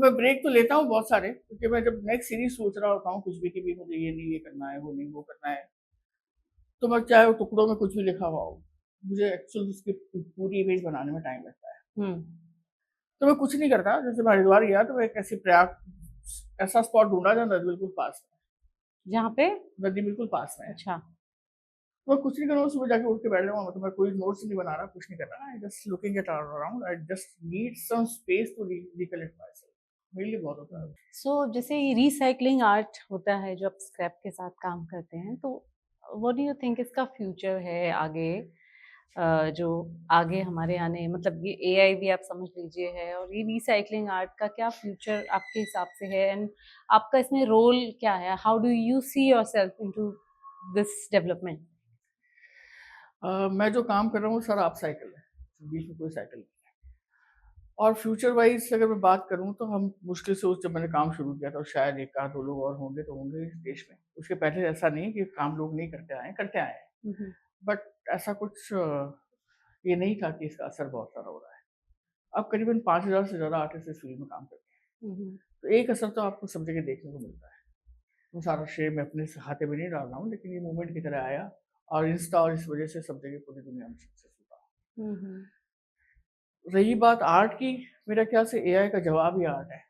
मैं ब्रेक तो लेता हूँ बहुत सारे, क्योंकि मैं जब नेक्स्ट सीरीज सोच रहा होता हूँ कुछ भी कि भी मुझे ये नहीं ये करना है, वो नहीं वो करना है, तो मैं चाहे वो टुकड़ों में कुछ भी लिखा हुआ हो, मुझे एक्चुअल उसकी पूरी इमेज बनाने में टाइम लगता है। तो मैं कुछ नहीं करता। जैसे मैं हरिद्वार गया तो मैं एक ऐसी प्रयाग ऐसा स्पॉट ढूंढा जहाँ नदी बिल्कुल पास में, जहाँ पे नदी बिल्कुल पास में है। अच्छा। तो मैं कुछ नहीं करूँगा, सुबह जाके उठ के बैठ जाऊँगा। मतलब मैं कोई नोट्स नहीं बना रहा, कुछ नहीं कर रहा। I just looking at around, I just need some space to recollect myself. मेरे लिए बहुत होता है। सो जैसे ये रिसाइकलिंग आर्ट होता है जो आप स्क्रैप के साथ काम करते हैं, तो व्हाट डू यू थिंक इसका फ्यूचर है आगे? जो आगे हमारे आने मतलब ये एआई भी आप समझ लीजिए है, और ये रिसाइकलिंग आर्ट का क्या फ्यूचर आपके हिसाब से है एंड आपका इसमें रोल क्या है? How do you see yourself into this development? मैं जो काम कर रहा हूँ सर आप साइकिल है, बीच में कोई साइकिल नहीं है। और फ्यूचर वाइज अगर मैं बात करूँ तो हम मुश्किल से उस जब मैंने काम शुरू किया था शायद एक आध दो लोग और होंगे तो होंगे इस देश में। उसके पहले ऐसा नहीं कि काम लोग नहीं करते आए हैं। बट ऐसा कुछ ये नहीं था कि इसका असर बहुत सारा हो रहा है। अब करीबन 5,000 से ज़्यादा आर्टिस्ट इस फील्ड में काम करते हैं। तो एक असर तो आपको सब जगह देखने को मिलता है। वो सारा श्रेय मैं अपने हाथे में नहीं डाल रहा हूँ, लेकिन ये मूवमेंट की तरह आया और इंस्टा और इस वजह से सब जगह पूरी दुनिया में सक्सेसफुल रहा। रही बात आर्ट की, मेरा ख्याल से एआई का जवाब ही आर्ट है,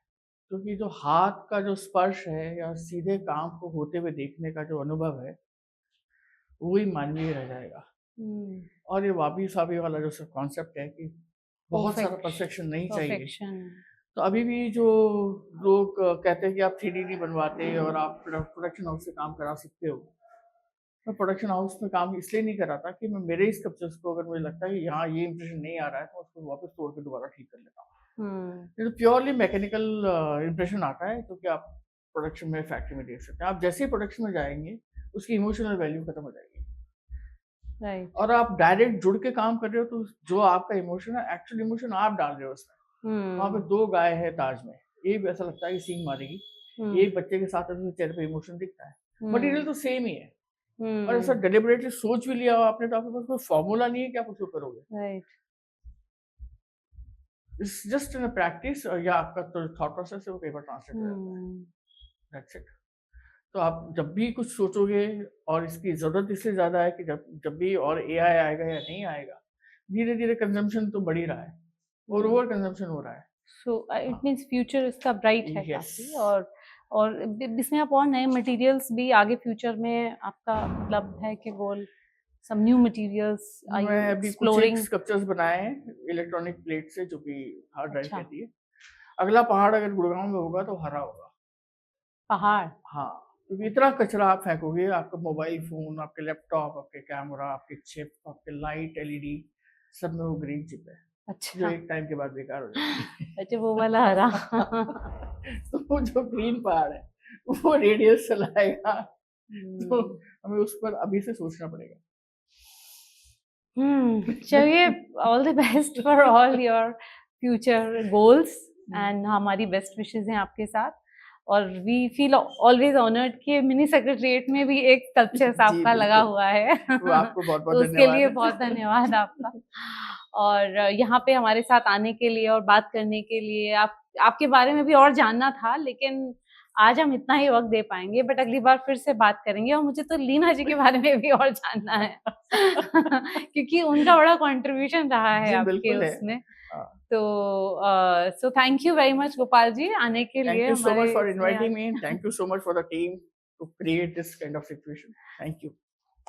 क्योंकि जो हाथ का जो स्पर्श है या सीधे काम को होते हुए देखने का जो अनुभव है वही मानवीय रह जाएगा। और ये वाबी साबी वाला जो कॉन्सेप्ट है कि बहुत सारा परफेक्शन नहीं चाहिए, तो अभी भी जो लोग कहते हैं कि आप 3D नहीं बनवाते और आप प्रोडक्शन हाउस से काम करा सकते हो, मैं प्रोडक्शन हाउस में काम इसलिए नहीं कर रहा था कि मैं मेरे ही स्कल्पचर्स को अगर मुझे लगता है कि यहाँ ये इंप्रेशन नहीं आ रहा है तो उसको वापस तोड़ के दोबारा ठीक कर लेता हूँ। ये तो प्योरली मैकेनिकल इंप्रेशन आता है, तो कि आप प्रोडक्शन में फैक्ट्री में देख सकते हैं। आप जैसे ही प्रोडक्शन में जाएंगे उसकी इमोशनल वैल्यू खत्म हो जाएगी। राइट। और आप डायरेक्ट जुड़ के काम कर रहे हो तो जो आपका इमोशन है, एक्चुअल इमोशन आप डाल रहे हो उसमें। वहाँ पे 2 गाय है ताज में, एक ऐसा लगता है कि सींग मारेगी, एक बच्चे के साथ उसके चेहरे पे इमोशन दिखता है। मटेरियल तो सेम ही है, और ऐसा डेलिबरेटली सोच भी लिया हो आपने तो आपके पास कोई फॉर्मूला नहीं है कि आप उसको करोगे। Right. It's just in a practice, या आपका तो थॉट प्रोसेस है वो पेपर ट्रांसलेट हो जाता है। That's it. तो आप जब भी कुछ सोचोगे, और इसकी ज़रूरत इसलिए ज़्यादा है कि जब जब भी और एआई आएगा या नहीं आएगा, धीरे-धीरे कंज़म्पशन तो बढ़ ही रहा है और ओवर कंज़म्पशन हो रहा है। सो इट हाँ। मीन्स फ्यूचर इसका ब्राइट है यस। काफ़ी, और इसमें आप और नए मटेरियल्स भी आगे फ्यूचर में आपका मतलब है कि goal, some new materials are you मैं अभी कुछ एक एक्सप्लोरिंग? स्कल्पचर्स बनाए हैं इलेक्ट्रॉनिक प्लेट से, जो कि हार्ड ड्राइव अच्छा, कहती है। अगला पहाड़ अगर गुड़गाँव में होगा तो हरा होगा। पहाड़। हाँ, क्योंकि इतना कचरा आप फेंकोगे, आपका मोबाइल फ़ोन, आपके लैपटॉप, आपके कैमरा, आपके चिप, आपके लाइट, एलईडी, सब में वो ग्रीन चिप है, जो अच्छा। एक टाइम के बाद बेकार हो जाएगी। अच्छा, वो वाला हरा। तो वो जो ग्रीन पहाड़ है, वो रेडियस चलाएगा, तो हमें उस पर अभी से सोचना पड़ेगा। चलिए, all the best for all your future goals, and हमारी बेस्ट विशेस हैं आपके साथ। और वी फील ऑलवेज ऑनर्ड कि मिनी सेक्रेटरिएट में भी एक स्कल्पचर जी, आपका लगा बिल्कुल। हुआ है। वो आपको बहुत-बहुत तो उसके लिए धन्यवाद। बहुत धन्यवाद आपका। और यहाँ पे हमारे साथ आने के लिए और बात करने के लिए, आपके बारे में भी और जानना था, लेकिन आज हम इतना ही वक़्त दे पाएँगे, बट अगली बार फिर से बात करेंगे। और मुझे तो लीना जी के बारे में भी और जानना है। क्योंकि उनका बड़ा कंट्रीब्यूशन रहा है जी, आपके बिल्कुल है। उसमें। हाँ। तो so thank you very much Gopal ji आने के Thank लिए you so हमारे much for इसमें inviting आज। me, and thank you so much for the team to create this kind of situation. Thank you.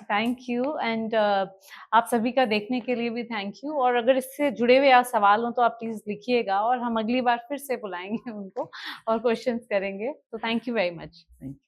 Thank you, and आप सभी का देखने के लिए भी थैंक यू। और अगर इससे जुड़े हुए आप सवाल हों तो आप प्लीज़ लिखिएगा, और हम अगली बार फिर से बुलाएँगे उनको और क्वेश्चंस करेंगे। तो thank you very much. Thank you.